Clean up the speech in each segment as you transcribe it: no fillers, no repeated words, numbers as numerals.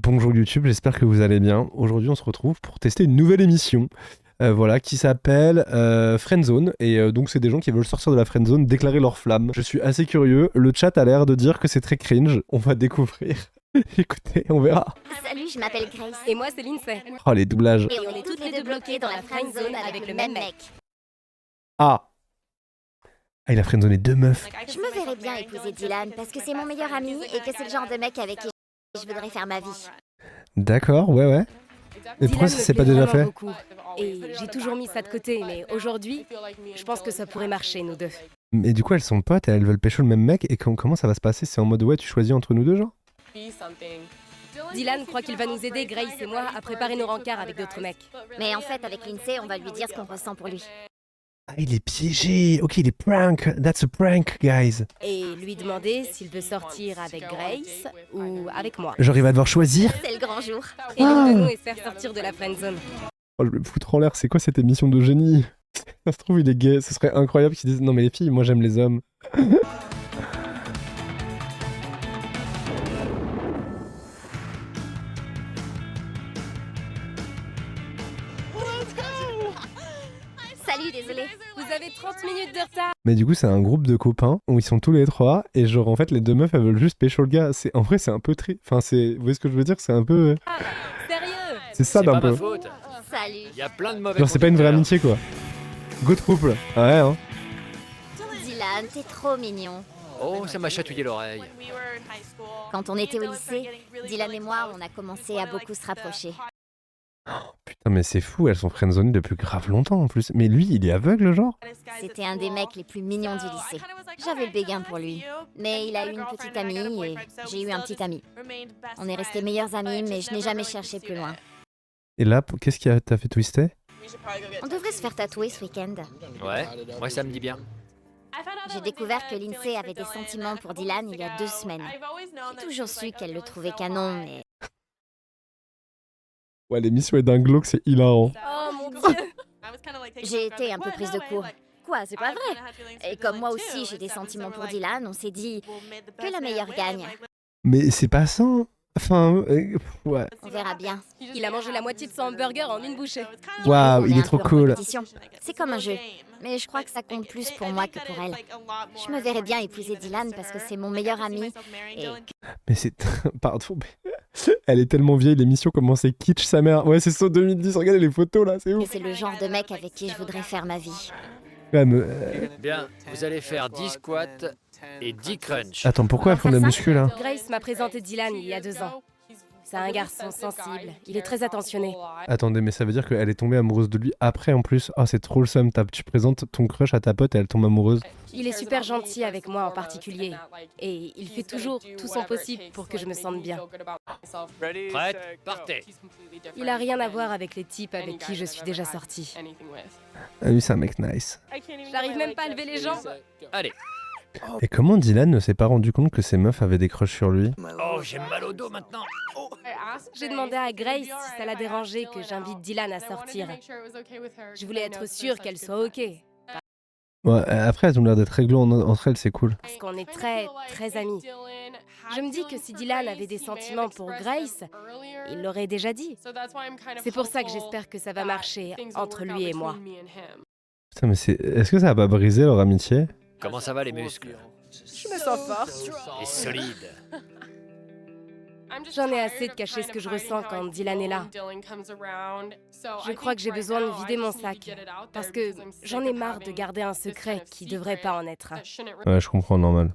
Bonjour YouTube, j'espère que vous allez bien. Aujourd'hui, on se retrouve pour tester une nouvelle émission. Voilà, qui s'appelle Friendzone. Et donc, c'est des gens qui veulent sortir de la Friendzone, déclarer leur flamme. Je suis assez curieux. Le chat a l'air de dire que c'est très cringe. On va découvrir. Écoutez, on verra. Salut, je m'appelle Grace. Et moi, c'est Lindsay. Oh, les doublages. Et on est toutes les deux bloquées dans la friend zone avec le même mec. Ah, il a friendzoné deux meufs. Je me verrais bien épouser Dylan parce que c'est mon meilleur ami et que c'est le genre de mec avec qui je voudrais faire ma vie. D'accord, ouais. Et pourquoi ça s'est pas déjà fait? Beaucoup. Et j'ai toujours mis ça de côté, mais aujourd'hui, je pense que ça pourrait marcher, nous deux. Mais du coup, elles sont potes et elles veulent pécho le même mec. Et comment ça va se passer? C'est en mode ouais, tu choisis entre nous deux, genre? Dylan croit qu'il va nous aider, Grace et moi, à préparer nos rencarts avec d'autres mecs. Mais en fait, avec Lindsay, on va lui dire ce qu'on ressent pour lui. Ah, il est piégé. Ok, il est prank. That's a prank, guys. Et lui demander s'il veut sortir avec Grace ou avec moi. Genre, il va devoir choisir. C'est le grand jour. Et l'un de nous est faire sortir de la friendzone. Oh, je vais me foutre en l'air. C'est quoi cette émission de génie? Ça se trouve, il est gay. Ce serait incroyable qu'ils disent non, mais les filles, moi j'aime les hommes. Salut, désolé. Vous avez 30 minutes de retard. Mais du coup, c'est un groupe de copains où ils sont tous les trois. Et genre, en fait, les deux meufs, elles veulent juste pécho le gars. En vrai, c'est un peu Enfin, vous voyez ce que je veux dire? C'est un peu. Sérieux? C'est ça d'un pas peu. ma faute. Salut. Il y a plein de mauvais Genre, c'est pas une vraie conducteurs. amitié, quoi. Go de couple. Ouais, hein. Dylan, t'es trop mignon. Oh, ça m'a chatouillé l'oreille. Quand on était au lycée, Dylan et moi, on a commencé à beaucoup se rapprocher. Putain, mais c'est fou, elles sont friendzonées depuis grave longtemps en plus. Mais lui, il est aveugle, genre? C'était un des mecs les plus mignons du lycée. J'avais le béguin pour lui. Mais il a eu une petite amie et j'ai eu un petit ami. On est restés meilleurs amis, mais je n'ai jamais cherché plus loin. Et là, qu'est-ce qui t'a fait twister? On devrait se faire tatouer ce week-end. Ouais, ça me dit bien. J'ai découvert que Lindsay avait des sentiments pour Dylan il y a 2 semaines. J'ai toujours su qu'elle le trouvait canon, mais... Ouais, l'émission est d'un glauque, c'est hilarant. Oh mon dieu! J'ai été un peu prise de court. Quoi, c'est pas vrai? Et comme moi aussi j'ai des sentiments pour Dylan, on s'est dit que la meilleure gagne. Mais c'est pas ça. Enfin, ouais. On verra bien. Il a mangé la moitié de son hamburger en une bouchée. Waouh, On il est un trop peu en cool. compétition. C'est comme un jeu. Mais je crois que ça compte plus pour moi que pour elle. Je me verrais bien épouser Dylan parce que c'est mon meilleur ami. Et Mais c'est... Pardon, mais... Elle est tellement vieille, l'émission, comment c'est kitsch, sa mère. Ouais, c'est ça, 2010, regardez les photos, là, c'est que ouf. c'est le genre de mec avec qui je voudrais faire ma vie. Ouais, mais, Bien, vous allez faire 10 squats et 10 crunchs. Attends, pourquoi elles font de la muscu, là? Grace m'a présenté Dylan il y a 2 ans. C'est un garçon sensible. Il est très attentionné. Attendez, mais ça veut dire qu'elle est tombée amoureuse de lui après, en plus. Oh, c'est trop le seum, tu présentes ton crush à ta pote et elle tombe amoureuse. Il est super gentil avec moi en particulier. Et il fait toujours tout son possible pour que je me sente bien. Prête? Partez. Il a rien à voir avec les types avec qui je suis déjà sortie. Ah oui, c'est un mec nice. J'arrive même pas à lever les jambes. Allez. Et comment Dylan ne s'est pas rendu compte que ses meufs avaient des crushs sur lui? Oh, j'ai mal au dos maintenant. J'ai demandé à Grace si ça la dérangeait que j'invite Dylan à sortir. Je voulais être sûre qu'elle soit OK. Ouais, après, elles ont l'air d'être réglées entre elles, c'est cool. Parce qu'on est très, très amis. Je me dis que si Dylan avait des sentiments pour Grace, il l'aurait déjà dit. C'est pour ça que j'espère que ça va marcher entre lui et moi. Putain, mais est-ce que ça va pas briser leur amitié? Comment ça va les muscles? Je me sens forte. Et solide. J'en ai assez de cacher ce que je ressens quand Dylan est là. Je crois que j'ai besoin de vider mon sac. Parce que j'en ai marre de garder un secret qui devrait pas en être un. Ouais, je comprends, normal.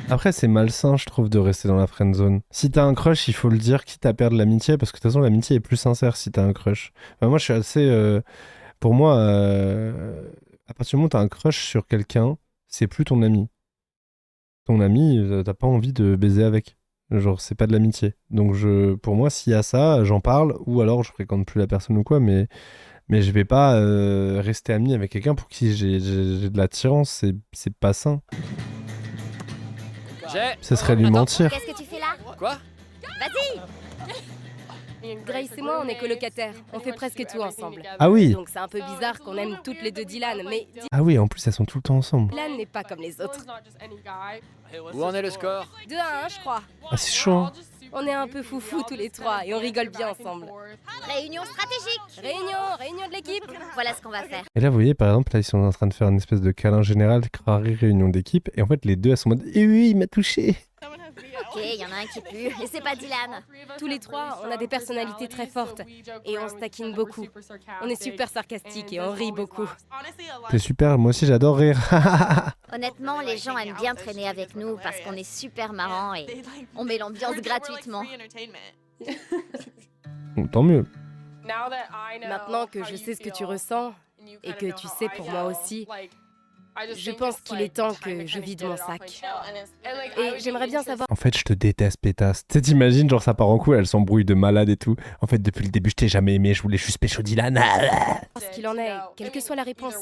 Après, c'est malsain, je trouve, de rester dans la friendzone. Si t'as un crush, il faut le dire, quitte à perdre l'amitié, parce que de toute façon, l'amitié est plus sincère si t'as un crush. Enfin, moi, je suis assez... Pour moi, à partir du moment où t'as un crush sur quelqu'un, c'est plus ton ami. Ton ami, t'as pas envie de baiser avec. Genre, c'est pas de l'amitié. Donc, pour moi, s'il y a ça, j'en parle, ou alors je fréquente plus la personne ou quoi, mais je vais pas rester ami avec quelqu'un pour qui j'ai de l'attirance, c'est pas sain. Ce serait lui Attends. mentir. Qu'est-ce que tu fais là? Quoi? Vas-y! Grace et moi, on est colocataires. On fait presque tout ensemble. Ah oui. Donc c'est un peu bizarre qu'on aime toutes les deux Dylan, mais Ah oui, en plus elles sont tout le temps ensemble. Dylan n'est pas comme les autres. Où en est le score? 2-1, je crois. Ah c'est chaud, hein. On est un peu foufou tous les trois et on rigole bien ensemble. Réunion stratégique. Réunion de l'équipe. Voilà ce qu'on va faire. Et là vous voyez par exemple, là ils sont en train de faire une espèce de câlin général, crari, réunion d'équipe, et en fait les deux elles sont en mode « Eh oui, il m'a touché !» Ok, il y en a un qui pue, et c'est pas Dylan. Tous les trois, on a des personnalités très fortes et on se taquine beaucoup. On est super sarcastique et on rit beaucoup. C'est super, moi aussi j'adore rire. Honnêtement, les gens aiment bien traîner avec nous parce qu'on est super marrants et on met l'ambiance gratuitement. Tant mieux. Maintenant que je sais ce que tu ressens et que tu sais pour moi aussi, je pense qu'il est temps que je vide mon sac. Et j'aimerais bien savoir... En fait, je te déteste, pétasse. Tu sais, t'imagines, genre ça part en couille, elle s'embrouille de malade et tout. En fait, depuis le début, je t'ai jamais aimé, je voulais juste pécho Dylan. ce qu'il en est, quelle que soit la réponse.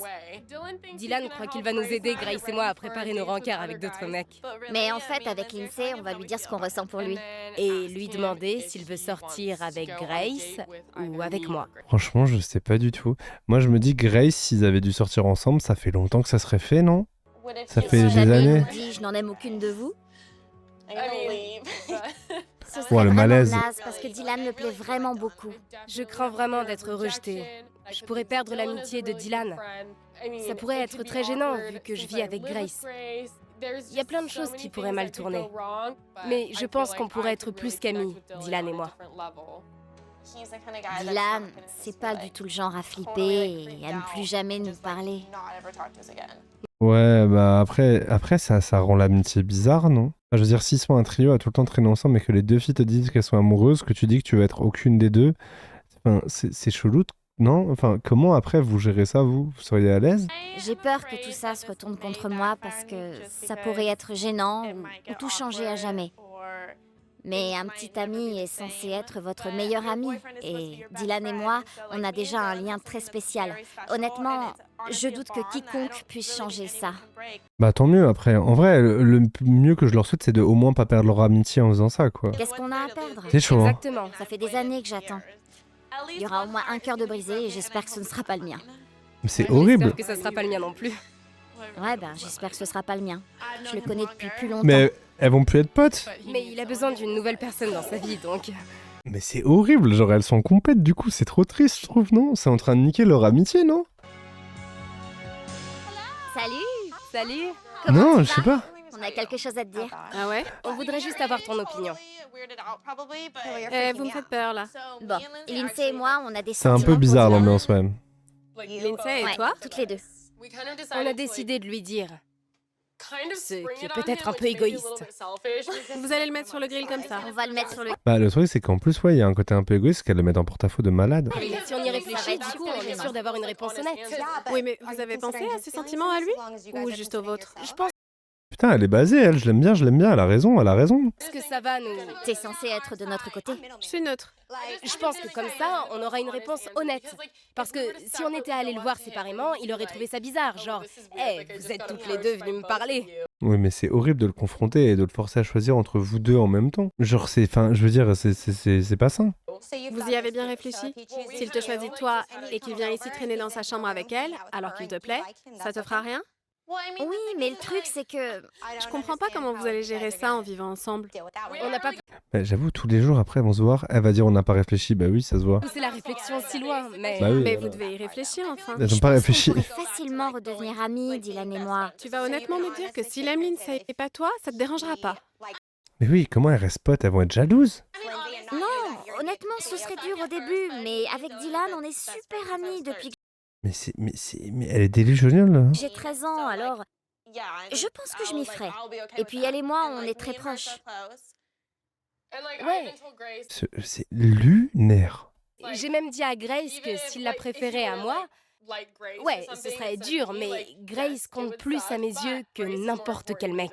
Dylan croit qu'il va nous aider, Grace et moi, à préparer nos rencarts avec d'autres mecs. Mais en fait, avec Lindsay, on va lui dire ce qu'on ressent pour lui. Et lui demander s'il veut sortir avec Grace ou avec moi. Franchement, je sais pas du tout. Moi, je me dis, Grace, s'ils avaient dû sortir ensemble, ça fait longtemps que ça serait fait, non? Ça fait Si des jamais années. il nous dit je n'en aime aucune de vous, ce serait Ouais, le vraiment malaise. naze parce que Dylan me plaît vraiment beaucoup. Je crains vraiment d'être rejetée. Je pourrais perdre l'amitié de Dylan. Ça pourrait être très gênant vu que je vis avec Grace. Il y a plein de choses qui pourraient mal tourner. Mais je pense qu'on pourrait être plus qu'amis, Dylan et moi. Dylan, c'est pas du tout le genre à flipper et à ne plus jamais nous parler. Ouais, bah après ça rend l'amitié bizarre, non? Enfin, je veux dire, s'ils sont un trio à tout le temps traîner ensemble et que les deux filles te disent qu'elles sont amoureuses, que tu dis que tu veux être aucune des deux, enfin, c'est chelou, non? Enfin, comment après vous gérez ça, vous? Vous seriez à l'aise? J'ai peur que tout ça se retourne contre moi parce que ça pourrait être gênant ou tout changer à jamais. Mais un petit ami est censé être votre meilleur ami. Et Dylan et moi, on a déjà un lien très spécial. Honnêtement, je doute que quiconque puisse changer ça. Bah tant mieux, après. En vrai, le mieux que je leur souhaite, c'est de au moins pas perdre leur amitié en faisant ça, quoi. Qu'est-ce qu'on a à perdre? C'est chaud, hein? Exactement. Ça fait des années que j'attends. Il y aura au moins un cœur de brisé et j'espère que ce ne sera pas le mien. Mais c'est horrible. J'espère que ça sera pas le mien non plus. Ouais, ben j'espère que ce sera pas le mien. Je le connais depuis plus longtemps. Mais elles vont plus être potes. Mais il a besoin d'une nouvelle personne dans sa vie, donc... Mais c'est horrible, genre elles sont compètes du coup, c'est trop triste, je trouve, non? C'est en train de niquer leur amitié, non? Salut! Salut! Comment Non, tu je sais vas? pas. On a quelque chose à te dire. Ah ouais? On voudrait juste avoir ton opinion. Vous me faites peur là. Bon, Lindsay et moi, on a des C'est un sentiments peu pour bizarre Dylan. l'ambiance même. Lindsay et Ouais, toi? toutes les deux. On a décidé de lui dire. Ce qui est peut-être un peu égoïste. Vous allez le mettre sur le grill comme ça. On va le mettre sur le... Bah le truc c'est qu'en plus ouais, il y a un côté un peu égoïste qu'elle le met en porte-à-faux de malade. Et si on y réfléchit, du coup, on est sûr d'avoir une réponse honnête. Oui, mais vous avez pensé à ses sentiments à lui? Ou juste aux vôtres? Je pense Putain, elle est basée, elle, je l'aime bien, elle a raison. que ça va nous... T'es censé être de notre côté. Je suis neutre. Je pense que comme ça, on aura une réponse honnête. Parce que si on était allé le voir séparément, il aurait trouvé ça bizarre. Genre, hey, vous êtes toutes les deux venues me parler. Oui, mais c'est horrible de le confronter et de le forcer à choisir entre vous deux en même temps. Genre, je veux dire, c'est pas sain. Vous y avez bien réfléchi? S'il te choisit toi et qu'il vient ici traîner dans sa chambre avec elle, alors qu'il te plaît, ça te fera rien? Oui, mais le truc, c'est que... Je comprends pas comment vous allez gérer ça en vivant ensemble. On n'a pas Bah, j'avoue, tous les jours après, elles vont se voir, elle va dire on n'a pas réfléchi, bah oui, ça se voit. poussé la réflexion si loin, mais... Bah oui. Mais vous devez y réfléchir enfin. Elles ont pas réfléchi. On pourrait facilement redevenir amis, Dylan et moi. Tu vas honnêtement me dire que s'il aime Lindsay et pas toi, ça te dérangera pas. Mais oui, comment elles restent potes, elles vont être jalouses. Non, honnêtement, ce serait dur au début, mais avec Dylan, on est super amis depuis que Mais elle est délusionnelle, là. j'ai 13 ans, alors... Je pense que je m'y ferai. Et puis elle et moi, on est très proches. Ouais. C'est lunaire. J'ai même dit à Grace que s'il la préférait à moi, ouais, ce serait dur, mais Grace compte plus à mes yeux que n'importe quel mec.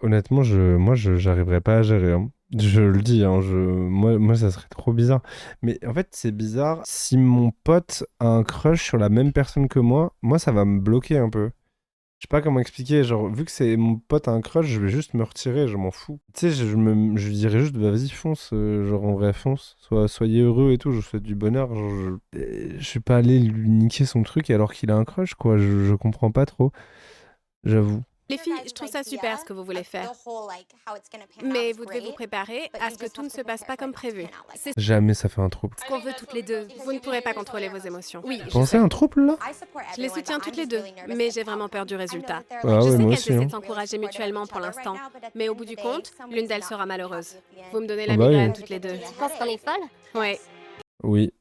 Honnêtement, moi, j'arriverais pas à gérer, hein. Je le dis, hein, moi, ça serait trop bizarre. Mais en fait, c'est bizarre. Si mon pote a un crush sur la même personne que moi, ça va me bloquer un peu. Je sais pas comment expliquer, genre, vu que c'est mon pote a un crush, je vais juste me retirer, je m'en fous. Tu sais, je lui dirais juste, bah vas-y, fonce, genre en vrai, fonce. Soyez heureux et tout, je vous souhaite du bonheur. Genre, je suis pas allé lui niquer son truc alors qu'il a un crush, quoi. Je comprends pas trop, j'avoue. Les filles, je trouve ça super ce que vous voulez faire. Mais vous devez vous préparer à ce que tout ne se passe pas comme prévu. C'est Jamais ça fait un trouble. ce qu'on veut toutes les deux. Vous ne pourrez pas contrôler vos émotions. Oui, je Pensez sais. à un trouble, là? Je les soutiens toutes les deux, mais j'ai vraiment peur du résultat. Ah Je ouais, sais moi qu'elles aussi, essaient hein. de s'encourager mutuellement pour l'instant, mais au bout du compte, l'une d'elles sera malheureuse. Vous me donnez la Ah bah oui. migraine toutes les deux. Tu penses qu'on est folle? Ouais. Oui.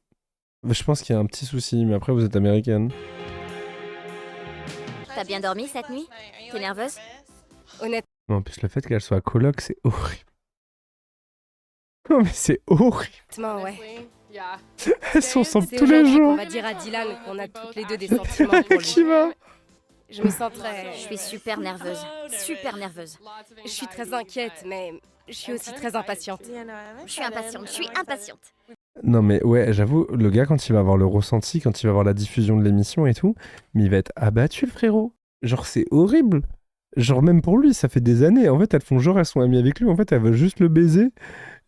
Je pense qu'il y a un petit souci, mais après, vous êtes américaine. T'as bien dormi cette nuit? T'es nerveuse? Honnêtement, Mais en plus, le fait qu'elle soit coloc, c'est horrible. Non, mais c'est horrible. ouais. Elles sont ensemble C'est tous les aujourd'hui qu'on jours. va dire à Dylan qu'on a toutes les deux des sentiments pour Qui lui. va? Je me sens très... Je suis super nerveuse. Super nerveuse. Je suis très inquiète, mais je suis aussi très impatiente. Je suis impatiente. Je suis impatiente. Non, mais ouais, j'avoue, le gars, quand il va avoir le ressenti, quand il va avoir la diffusion de l'émission et tout, mais il va être abattu, le frérot. Genre, c'est horrible. Genre, même pour lui, ça fait des années. En fait, elles font genre, elles sont amies avec lui. En fait, elles veulent juste le baiser.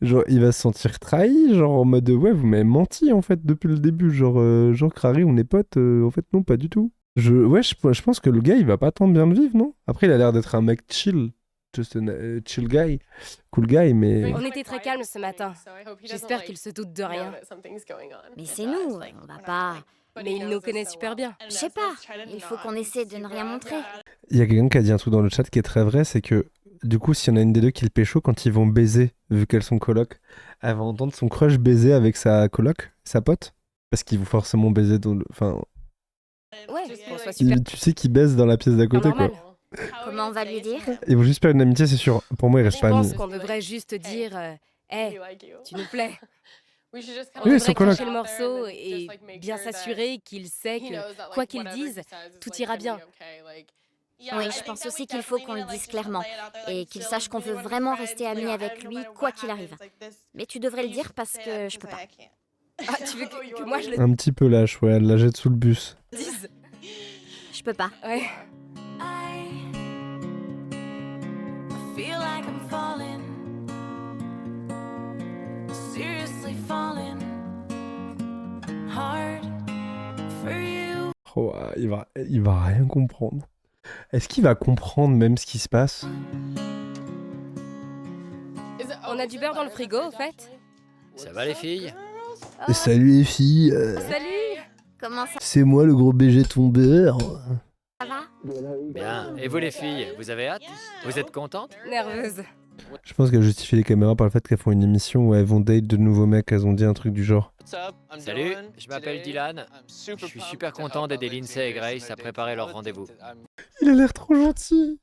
Genre, il va se sentir trahi. Genre, en mode, ouais, vous m'avez menti, en fait, depuis le début. Genre Crary, on est potes. En fait, non, pas du tout. Ouais, je pense que le gars, il va pas tant bien le vivre, non? Après, il a l'air d'être un mec chill. Just a chill guy. Cool guy, mais... On était très calmes ce matin. J'espère qu'il se doute de rien. Mais c'est nous. On va pas... Mais il nous connaît super bien. Je sais pas. Il faut qu'on essaie de ne rien montrer. Il y a quelqu'un qui a dit un truc dans le chat qui est très vrai, c'est que du coup, s'il y en a une des deux qui le pécho, quand ils vont baiser, vu qu'elles sont coloc, elle va entendre son crush baiser avec sa coloc, sa pote, parce qu'ils vont forcément baiser dans le... Enfin, Ouais, qu'on soit super tu sais qu'ils baisent dans la pièce d'à côté, quoi. normal. Comment on va lui dire? Ils vont juste faire une amitié, c'est sûr. Pour moi, ils restent Je pas pense amis. qu'on devrait juste dire Hey, tu nous plais. On Oui, devrait son coloc. cracher le morceau et bien s'assurer qu'il sait que, quoi qu'il dise, tout ira bien. Oui, je pense aussi qu'il faut qu'on le dise clairement et qu'il sache qu'on veut vraiment rester amis avec lui, quoi qu'il arrive. Mais tu devrais le dire parce que je peux pas. Ah, tu veux que moi je le Un petit peu lâche, ouais, elle la jette sous le bus. dise? Je peux pas. Ouais. Feel like I'm falling, seriously falling hard for you. Oh, il va rien comprendre. Est-ce qu'il va comprendre même ce qui se passe? On a du beurre dans le frigo, au fait? Ça va les filles? Salut les filles, Salut! Comment ça c'est moi le gros BG ton beurre. va? Bien. Et vous les filles, vous avez hâte? Vous êtes contentes? Nerveuse. Je pense qu'elle justifie les caméras par le fait qu'elles font une émission où elles vont date de nouveaux mecs, elles ont dit un truc du genre. Salut, je m'appelle Dylan. Je suis super content d'aider Lindsay et Grace à préparer leur rendez-vous. Il a l'air trop gentil.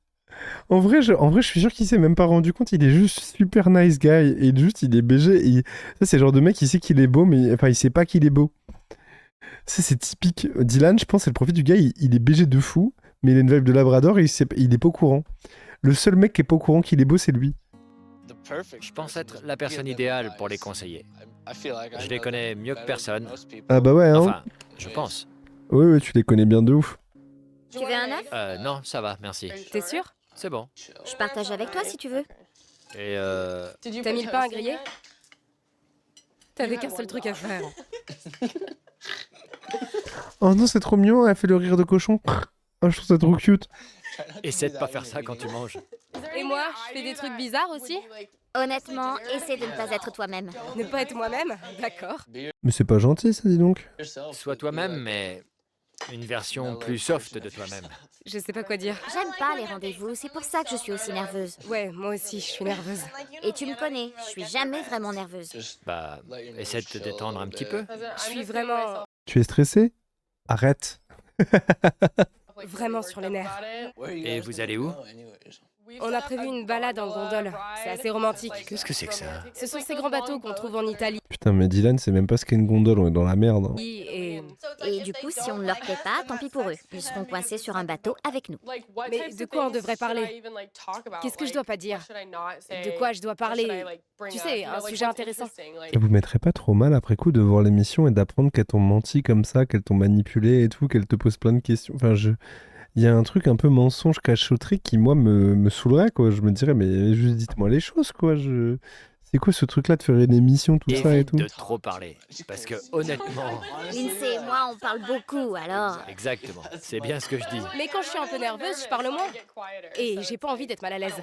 En vrai, je suis sûr qu'il s'est même pas rendu compte, il est juste super nice guy, et il est BG, et ça c'est le genre de mec qui sait qu'il est beau, mais enfin il sait pas qu'il est beau. Ça c'est typique. Dylan, je pense, c'est le profil du gars, il est BG de fou, mais il a une vibe de Labrador et il est pas au courant. Le seul mec qui est pas au courant qu'il est beau, c'est lui. Je pense être la personne idéale pour les conseiller. Je les connais mieux que personne. Ah bah ouais, hein. Enfin, je pense. Ouais, tu les connais bien de ouf. Tu veux un œuf? Non, ça va, merci. T'es sûr? C'est bon. Je partage avec toi si tu veux. Et T'as mis le pain à griller? T'avais qu'un seul truc à faire. Oh non, c'est trop mignon, elle fait le rire de cochon. Oh, je trouve ça trop cute. essaie de pas faire ça quand tu manges. Et moi, je fais des trucs bizarres aussi? Honnêtement, essaie de ne pas être toi-même. Ne pas être moi-même? D'accord. Mais c'est pas gentil ça, dis donc. Sois toi-même, mais une version plus soft de toi-même. Je sais pas quoi dire. J'aime pas les rendez-vous, c'est pour ça que je suis aussi nerveuse. Ouais, moi aussi, je suis nerveuse. Et tu me connais, je suis jamais vraiment nerveuse. Bah, essaie de te détendre un petit peu. Je suis vraiment, Tu es stressé? Arrête. vraiment sur les nerfs. Et vous allez où? On a prévu une balade en gondole. C'est assez romantique. Qu'est-ce que c'est que ça? Ce sont ces grands bateaux qu'on trouve en Italie. Putain, mais Dylan, c'est même pas ce qu'est une gondole, on est dans la merde. Hein. Et... Et du coup, si on ne leur plaît pas, tant pis pour eux. Ils seront coincés sur un bateau avec nous. Mais de quoi on devrait parler? Qu'est-ce que je dois pas dire? De quoi je dois parler? Tu sais, un sujet intéressant. Et vous mettrez pas trop mal après coup de voir l'émission et d'apprendre qu'elles t'ont menti comme ça, qu'elles t'ont manipulé et tout, qu'elles te posent plein de questions. Enfin, il y a un truc un peu mensonge cachotterie qui, moi, me saoulerait, quoi. Je me dirais, mais juste dites-moi les choses, quoi. C'est quoi ce truc-là de faire une émission, tout ça et Évite tout? de trop parler. Parce que honnêtement, Lindsay et moi, on parle beaucoup, alors... exactement, c'est bien ce que je dis. Mais quand je suis un peu nerveuse, je parle moins. Et j'ai pas envie d'être mal à l'aise.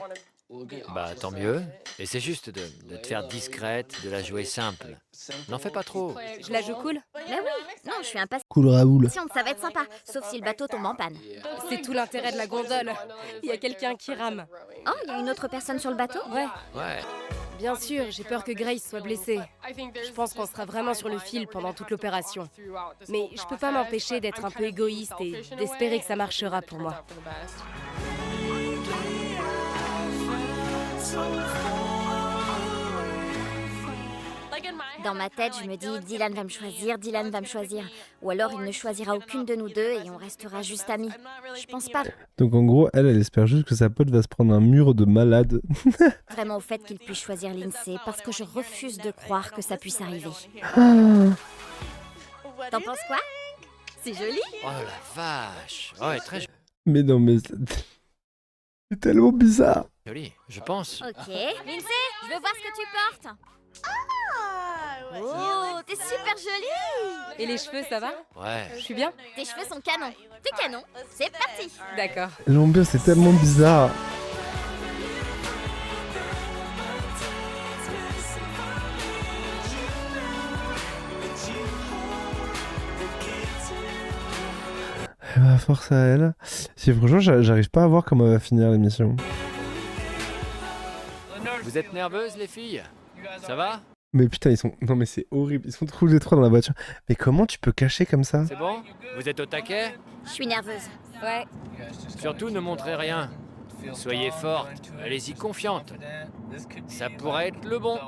Bah tant mieux. Et c'est juste de te faire discrète, de la jouer simple. N'en fais pas trop. Je la joue cool. Mais oui, non, je suis impatiente, Cool Raoul. ça va être sympa. Sauf si le bateau tombe en panne. C'est tout l'intérêt de la gondole. Il y a quelqu'un qui rame. Oh, il y a une autre personne sur le bateau? Ouais, Ouais. bien sûr, j'ai peur que Grace soit blessée. Je pense qu'on sera vraiment sur le fil pendant toute l'opération. Mais je peux pas m'empêcher d'être un peu égoïste et d'espérer que ça marchera pour moi. Dans ma tête, je me dis, Dylan va me choisir, Dylan va me choisir. Ou alors il ne choisira aucune de nous deux et on restera juste amis. Je pense pas Donc en gros, elle espère juste que sa pote va se prendre un mur de malade. vraiment au fait qu'il puisse choisir Lindsay parce que je refuse de croire que ça puisse arriver. T'en penses quoi? C'est joli? Oh la vache. Ouais, très Mais non, mais c'est tellement bizarre. joli, je pense. Ok. Lindsay, je veux voir ce que tu portes. Oh, t'es super jolie. Et les cheveux, ça va? Ouais. Je suis bien? Tes cheveux sont canons. T'es canon. C'est parti. D'accord. L'ambiance est tellement bizarre. Eh ben, force à elle. Si franchement, j'arrive pas à voir comment elle va finir l'émission. Vous êtes nerveuses les filles? Ça va? Mais putain, ils sont... Non mais c'est horrible, ils sont tous les trois dans la voiture. Mais comment tu peux cacher comme ça? C'est bon? Vous êtes au taquet? Je suis nerveuse. Ouais. Surtout ne montrez rien. Soyez forte, allez-y confiante. Ça pourrait être le bon.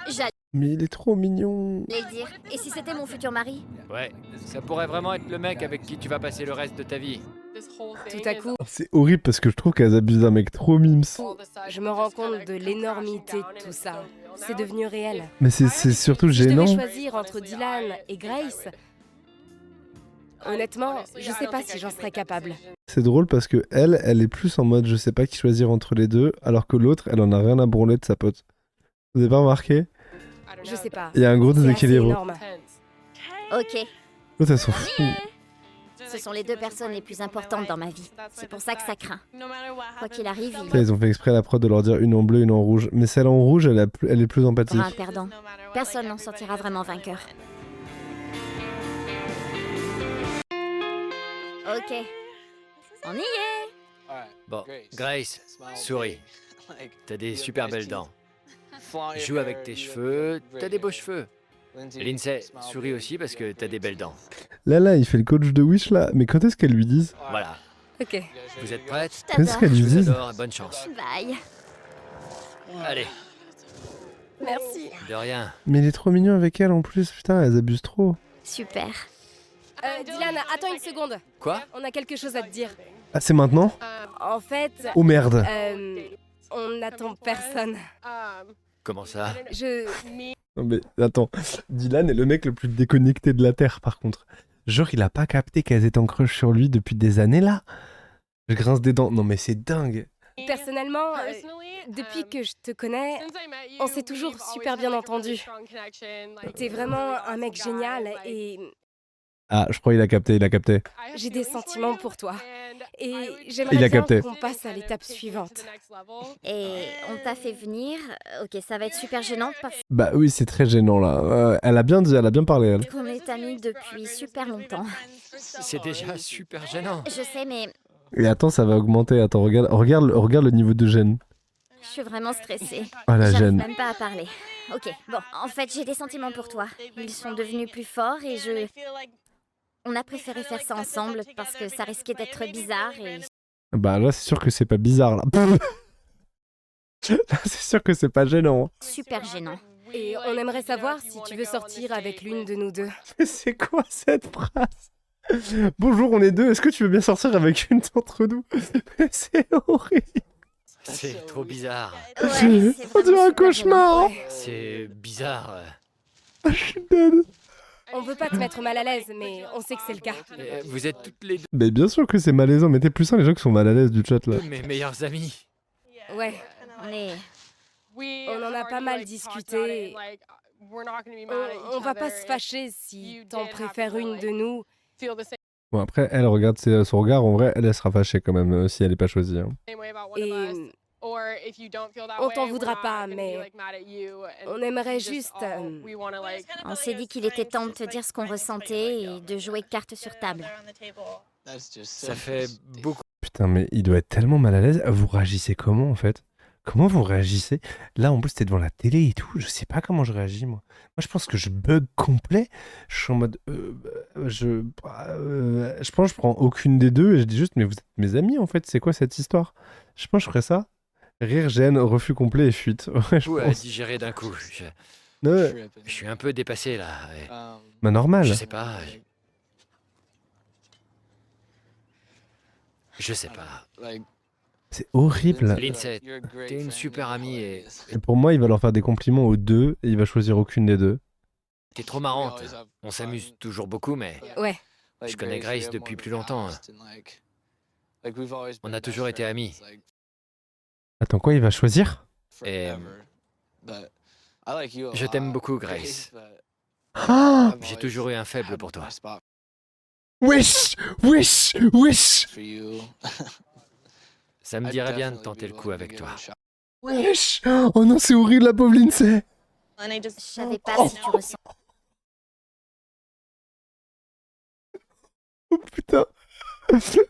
J'allais Mais il est trop mignon. le dire. Et si c'était mon futur mari? Ouais, ça pourrait vraiment être le mec avec qui tu vas passer le reste de ta vie. Tout à coup, C'est horrible parce que je trouve qu'elles abusent d'un mec trop mimes. je me rends compte de l'énormité de tout ça. C'est devenu réel. Mais c'est surtout Si je gênant. devais choisir entre Dylan et Grace, honnêtement, je sais pas si j'en serais capable. C'est drôle parce que elle est plus en mode je sais pas qui choisir entre les deux, alors que l'autre, elle en a rien à branler de sa pote. Vous avez pas remarqué? Je sais pas. Il y a un gros C'est assez déséquilibre. énorme. Ok. L'autre, elle s'en fout. Ce sont les deux personnes les plus importantes dans ma vie. C'est pour ça que ça craint. Quoi qu'il arrive, Putain, ils ont fait exprès à la prod de leur dire une en bleu, une en rouge. Mais celle en rouge, elle est plus il y empathique. aura un perdant. Personne n'en sortira vraiment vainqueur. Ok. On y est. Bon, Grace, souris. T'as des super belles dents. Joue avec tes cheveux, t'as des beaux cheveux. Lindsay, souris aussi parce que t'as des belles dents. Là, il fait le coach de Wish là. Mais quand est-ce qu'elle lui disent? Voilà. Ok. Vous êtes prêtes? Quand est-ce T'adores. qu'elle lui Je vous disent? adore et bonne chance. Bye. Allez, Merci. de rien. Mais il est trop mignon avec elle en plus. Putain, elles abusent trop. Super. Dylan, attends une seconde. Quoi? On a quelque chose à te dire. Ah, c'est maintenant? En fait, Oh merde. on n'attend personne. Comment ça? Non mais attends, Dylan est le mec le plus déconnecté de la Terre par contre. Genre il a pas capté qu'elles étaient en crush sur lui depuis des années là. Je grince des dents. Non mais c'est dingue. Personnellement, depuis que je te connais, on s'est toujours super bien entendu. T'es vraiment un mec génial et Ah, je crois qu'il a capté, il a capté. j'ai des sentiments pour toi. Et Il a j'aimerais bien capté. qu'on passe à l'étape suivante. Et on t'a fait venir. Ok, ça va être super gênant parce Bah oui, c'est très gênant là. Elle a bien dit, elle a bien parlé elle. qu'on est amis depuis super longtemps. C'est déjà super gênant. Je sais, mais Et attends, ça va augmenter. Attends, regarde le niveau de gêne. je suis vraiment stressée. Ah la J'arrive gêne. même pas à parler. Ok, bon, en fait, j'ai des sentiments pour toi. Ils sont devenus plus forts et on a préféré faire ça ensemble parce que ça risquait d'être bizarre et Bah là, c'est sûr que c'est pas bizarre là. Là, c'est sûr que c'est pas gênant. super gênant. Et on aimerait savoir si tu veux sortir avec l'une de nous deux. Mais c'est quoi cette phrase? Bonjour, on est deux. Est-ce que tu veux bien sortir avec une d'entre nous? Mais c'est horrible. C'est trop bizarre. Ouais, c'est On dirait vraiment un super cauchemar. Ouais. C'est bizarre. Je suis dead. On veut pas te mettre mal à l'aise, mais on sait que c'est le cas. Vous êtes toutes les Mais bien sûr que c'est malaisant, mettez plus ça les gens qui sont mal à l'aise du chat là. deux mes meilleures amies. Ouais, Mais on en a pas mal discuté. On va pas se fâcher si t'en préfères une de nous. Bon après elle regarde son regard, en vrai elle sera fâchée quand même si elle est pas choisie. Hein. Et on t'en voudra pas, mais on aimerait juste... on s'est dit qu'il était temps de te dire ce qu'on ressentait et de jouer carte sur table. Ça fait beaucoup. Putain mais il doit être tellement mal à l'aise. Vous réagissez comment en fait? Comment vous réagissez? Là en plus t'es devant la télé et tout, je sais pas comment je réagis moi. Moi je pense que je bug complet. Je suis en mode... je pense que je prends aucune des deux et je dis juste mais vous êtes mes amis en fait, c'est quoi cette histoire? Je pense que je ferais ça. Rire, gêne, refus complet et fuite. Ouais, je Tout à pense. digérer d'un coup. Ouais. Je suis un peu dépassé là. et Bah normal. Je sais pas. Je sais pas. C'est horrible. Lindsay, t'es une super amie et Et pour moi, il va leur faire des compliments aux deux et il va choisir aucune des deux. t'es trop marrante. On s'amuse toujours beaucoup, mais Ouais, je connais Grace depuis plus longtemps. On a toujours été amis. Attends, quoi, il va choisir? Et je t'aime beaucoup, Grace. Ah J'ai toujours eu un faible pour toi. Wesh Wesh Wesh Ça me dirait bien de tenter le coup avec toi. Wesh Oh non, c'est horrible la pauvre Lindsay. Je savais pas si tu ressens. Oh putain. Non, putain.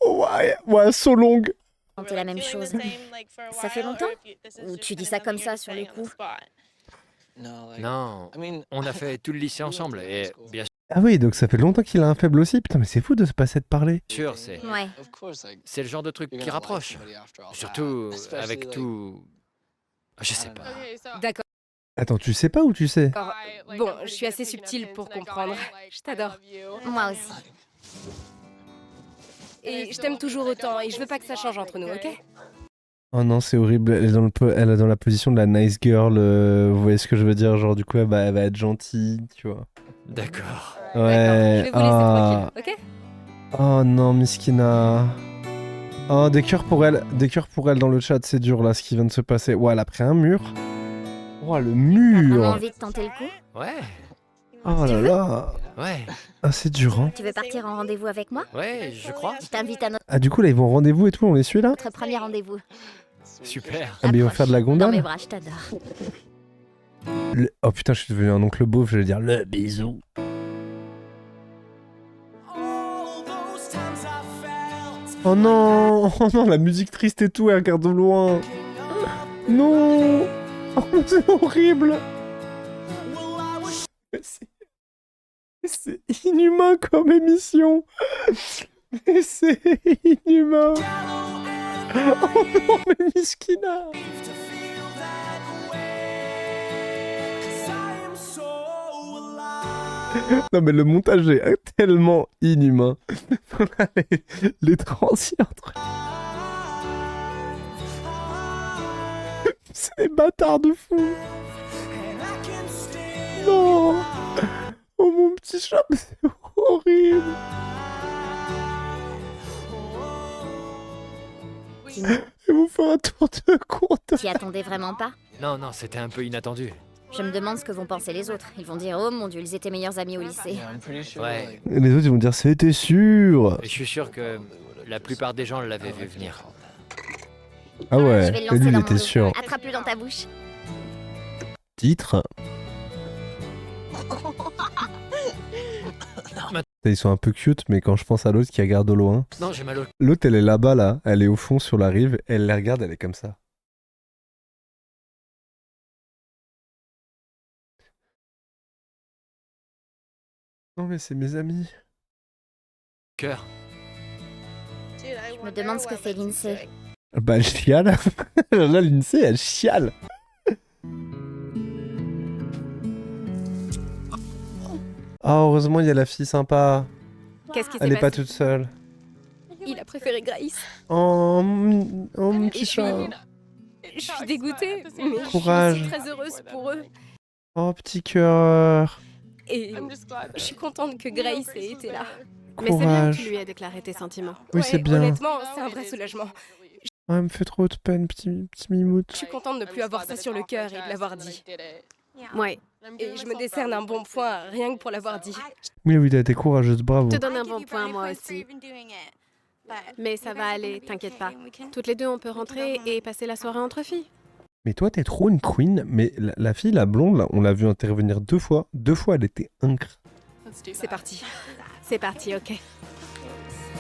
Oh, ouais, so long. C'est la même chose. Ça fait longtemps? Ou tu dis ça comme ça sur le coup? Non, on a fait tout le lycée ensemble et bien Ah oui, donc ça fait longtemps qu'il a un faible aussi. Putain, mais c'est fou de se passer de parler. sûr, Ouais. c'est le genre de truc qui rapproche. Surtout avec tout... Je sais pas. d'accord. Attends, tu sais pas ou tu sais? Bon, je suis assez subtile pour comprendre. Je t'adore. Moi aussi. Et je t'aime toujours autant et je veux pas que ça change entre nous, ok? Oh non, c'est horrible. Elle est dans la position de la nice girl. Vous voyez ce que je veux dire? Genre, du coup, elle va être gentille, tu vois. D'accord. D'accord, Ouais. je vais vous laisser tranquille, ok? Oh non, Miskina. Oh, des cœurs pour elle. Des cœurs pour elle dans le chat, c'est dur là ce qui vient de se passer. Ouais, elle a pris un mur. Oh, le T'as vraiment mur. envie de tenter le coup? Ouais, Oh là là. ouais, Ah, c'est dur, hein. Tu veux partir en rendez-vous avec moi? ouais, je crois. Je t'invite à Ah, du coup, là, ils vont au rendez-vous et tout, on les suit là? notre premier rendez-vous. Super. Ah, mais ils vont faire de la Dans mes gondole? bras, je t'adore. Oh putain, je suis devenu un oncle beauf, je vais dire le bisou. Oh non, oh non, la musique triste et tout, elle regarde de loin. Non, oh, c'est horrible. C'est inhumain comme émission. Mais c'est inhumain. Oh non, mais Miskina. Non mais le montage est tellement inhumain. les transients entre... C'est des bâtards de fou. Non. Oh mon petit chat, mais c'est horrible. Ils vont faire un tour de compte. T'y attendais vraiment pas? Non, non, c'était un peu inattendu. Je me demande ce que vont penser les autres. Ils vont dire oh mon dieu, ils étaient meilleurs amis au lycée. Ouais, Et les autres ils vont dire c'était sûr. et je suis sûr que la plupart des gens l'avaient vu venir. Ah Je ouais, vais le et lancer lui il dans mon était dos. sûr. Attrape-le dans ta bouche. Titre. Ils sont un peu cute, mais quand je pense à l'autre qui regarde au loin, Non, j'ai mal au... l'autre elle est là-bas là, elle est au fond sur la rive, elle les regarde, elle est comme ça. Non mais c'est mes amis. cœur. Je me demande ce que fait Lindsay. Bah elle chiale. Là Lindsay elle chiale. Oh heureusement il y a la fille sympa. Qu'est-ce qui s'est Elle est pas passé? toute seule. Il a préféré Grace. Oh, mon Et petit chat. je suis dégoûtée, mais Courage. je suis aussi très heureuse pour eux. Oh, petit cœur. Et je suis contente que Grace ait été là. Mais c'est bien que Courage. tu lui aies déclaré tes sentiments. Oui, Ouais, c'est bien. Honnêtement, c'est un vrai soulagement. Oh, elle me fait trop de peine, petit mimoute. Je suis contente de ne plus avoir ça sur le cœur et de l'avoir dit. Ouais. Et je me décerne un bon point rien que pour l'avoir dit. Oui, oui, t'as été courageuse, bravo. Je te donne un bon point, moi aussi. Mais ça va aller, t'inquiète pas. Toutes les deux, on peut rentrer et passer la soirée entre filles. Mais toi, t'es trop une queen. Mais la fille, la blonde, là, on l'a vue intervenir 2 fois. 2 fois, elle était incre. C'est parti. C'est parti, ok.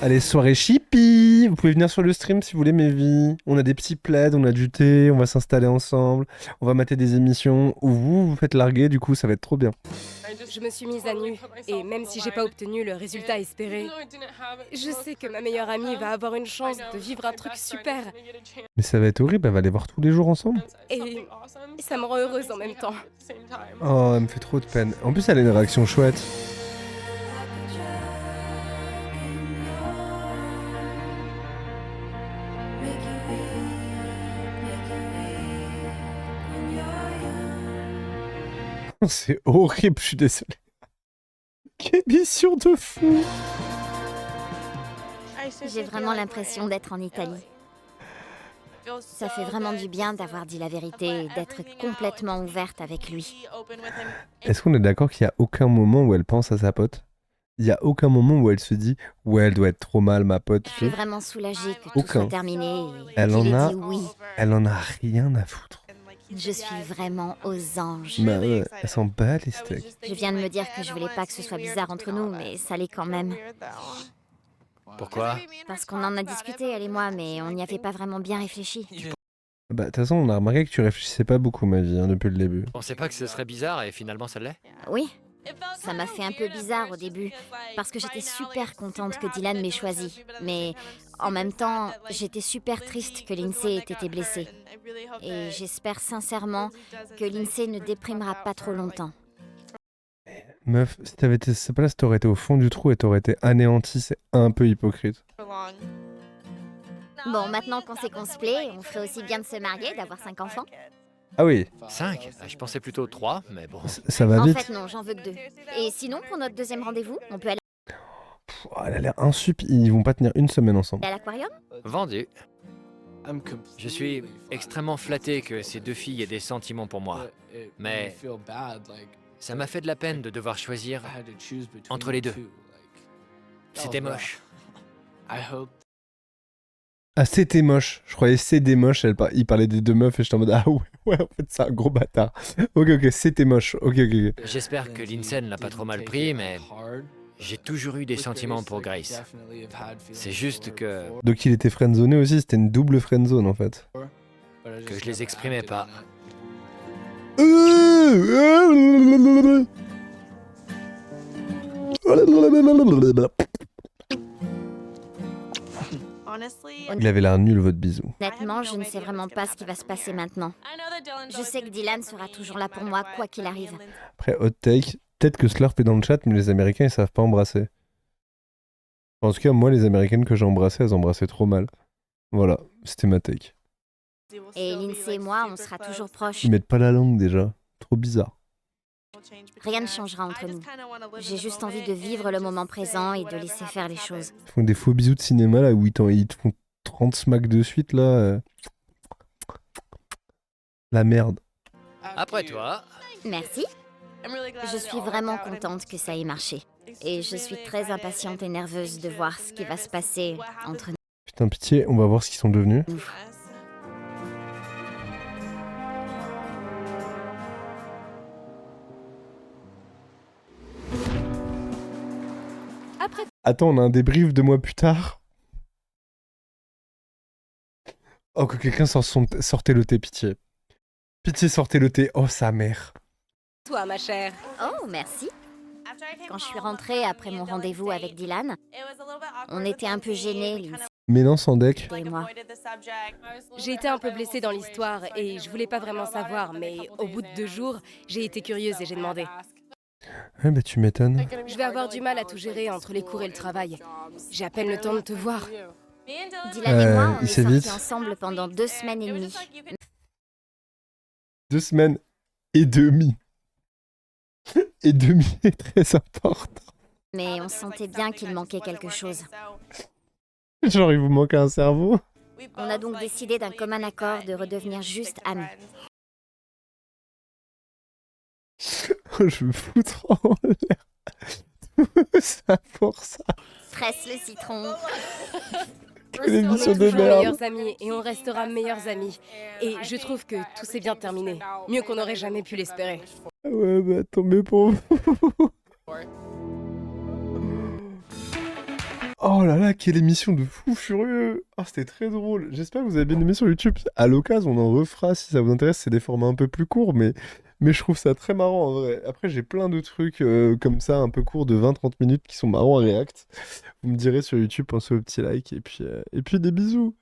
Allez, soirée chippie. Vous pouvez venir sur le stream si vous voulez, mes vies. On a des petits plaids, on a du thé, on va s'installer ensemble. On va mater des émissions où vous faites larguer, du coup, ça va être trop bien. Je me suis mise à nu, et même si j'ai pas obtenu le résultat espéré, je sais que ma meilleure amie va avoir une chance de vivre un truc super. Mais ça va être horrible, elle va les voir tous les jours ensemble. Et ça me rend heureuse en même temps. Oh, elle me fait trop de peine. En plus, elle a une réaction chouette. C'est horrible, je suis désolé. Quelle émission de fou! J'ai vraiment l'impression d'être en Italie. Ça fait vraiment du bien d'avoir dit la vérité et d'être complètement ouverte avec lui. Est-ce qu'on est d'accord qu'il n'y a aucun moment où elle pense à sa pote? Il n'y a aucun moment où elle se dit « Ouais, elle doit être trop mal, ma pote. » Je suis vraiment soulagée que tout Aucun. soit terminé et Elle qu'il en ait a- dit oui. Elle en a rien à foutre. Je suis vraiment aux anges. Bah ouais, elle s'en bat les steaks. Je viens de me dire que je voulais pas que ce soit bizarre entre nous, mais ça l'est quand même. Pourquoi? Parce qu'on en a discuté, elle et moi, mais on n'y avait pas vraiment bien réfléchi. Bah de toute façon, on a remarqué que tu réfléchissais pas beaucoup, ma vie, hein, depuis le début. Je pensais pas que ce serait bizarre et finalement ça l'est. Oui, ça m'a fait un peu bizarre au début, parce que j'étais super contente que Dylan m'ait choisi. Mais en même temps, j'étais super triste que Lindsay ait été blessée. Et j'espère sincèrement que Lindsay ne déprimera pas trop longtemps. Meuf, si t'avais été cette place, t'aurais été au fond du trou et t'aurais été anéanti, c'est un peu hypocrite. Bon, maintenant qu'on se plaît, on ferait aussi bien de se marier, d'avoir 5 enfants. Ah oui, 5? Je pensais plutôt 3, mais bon. ça va En vite. fait, non, j'en veux que 2. Et sinon, pour notre deuxième rendez-vous, on peut aller Pff, oh, elle a l'air insup, ils vont pas tenir une semaine ensemble. à l'aquarium? Vendu. Je suis extrêmement flatté que ces deux filles aient des sentiments pour moi. Mais ça m'a fait de la peine de devoir choisir entre les deux. C'était moche. Ah, c'était moche. Je croyais c'était moche. Il parlait des deux meufs et j'étais en mode ah ouais, ouais, en fait, c'est un gros bâtard. Ok, c'était moche. Ok. J'espère que Lindsay ne l'a pas trop mal pris, mais j'ai toujours eu des sentiments pour Grace. C'est juste que Donc il était friendzoné aussi, c'était une double friendzone en fait. je les exprimais pas. Il avait l'air nul votre bisou. Honnêtement, je ne sais vraiment pas ce qui va se passer maintenant. Je sais que Dylan sera toujours là pour moi, quoi qu'il arrive. Après, hot take, peut-être que Slurp est dans le chat, mais les Américains ils savent pas embrasser. En tout cas, moi, les Américaines que j'ai embrassées, elles embrassaient trop mal. Voilà, c'était ma take. Et Lindsay et moi, on sera toujours proches. Ils mettent pas la langue déjà. Trop bizarre. Rien ne changera entre nous. J'ai juste envie de vivre le moment présent et de laisser faire les choses. Ils font des faux bisous de cinéma là où ils te font 30 smacks de suite là. La merde. Après toi, Merci. Je suis vraiment contente que ça ait marché. Et je suis très impatiente et nerveuse de voir ce qui va se passer entre nous. Putain, pitié, on va voir ce qu'ils sont devenus. Après, Attends, on a un débrief 2 mois plus tard. Oh, que quelqu'un sortait le thé, pitié. Pitié, sortez le thé. Oh, sa mère. toi, ma chère. Oh, merci. Quand je suis rentrée après mon rendez-vous avec Dylan, on était un peu gênés, Lindsay Mélan sans deck. et moi. J'ai été un peu blessée dans l'histoire et je voulais pas vraiment savoir, mais au bout de 2 jours, j'ai été curieuse et j'ai demandé. Ouais, bah tu m'étonnes. Je vais avoir du mal à tout gérer entre les cours et le travail. J'ai à peine le temps de te voir. Dylan et moi, on il est s'est sortis vite. ensemble pendant 2 semaines et demie. 2 semaines et demie. Et demi est très important. Mais on sentait bien qu'il manquait quelque chose. Genre, il vous manque un cerveau. On a donc décidé d'un commun accord de redevenir juste amis. Je me foutre en l'air. Ça pour ça. Presse le citron. Quelle On émission est de toujours merde. meilleurs amis et on restera meilleurs amis. Et je trouve que tout s'est bien terminé. Mieux qu'on n'aurait jamais pu l'espérer. Ouais, bah tant mieux pour vous. Oh là là, quelle émission de fou furieux. Ah, c'était très drôle. J'espère que vous avez bien aimé sur YouTube. À l'occasion, on en refera si ça vous intéresse. C'est des formats un peu plus courts, mais je trouve ça très marrant en vrai. Après, j'ai plein de trucs comme ça, un peu courts de 20-30 minutes qui sont marrants à React. Vous me direz sur YouTube, pensez au petit like et puis des bisous.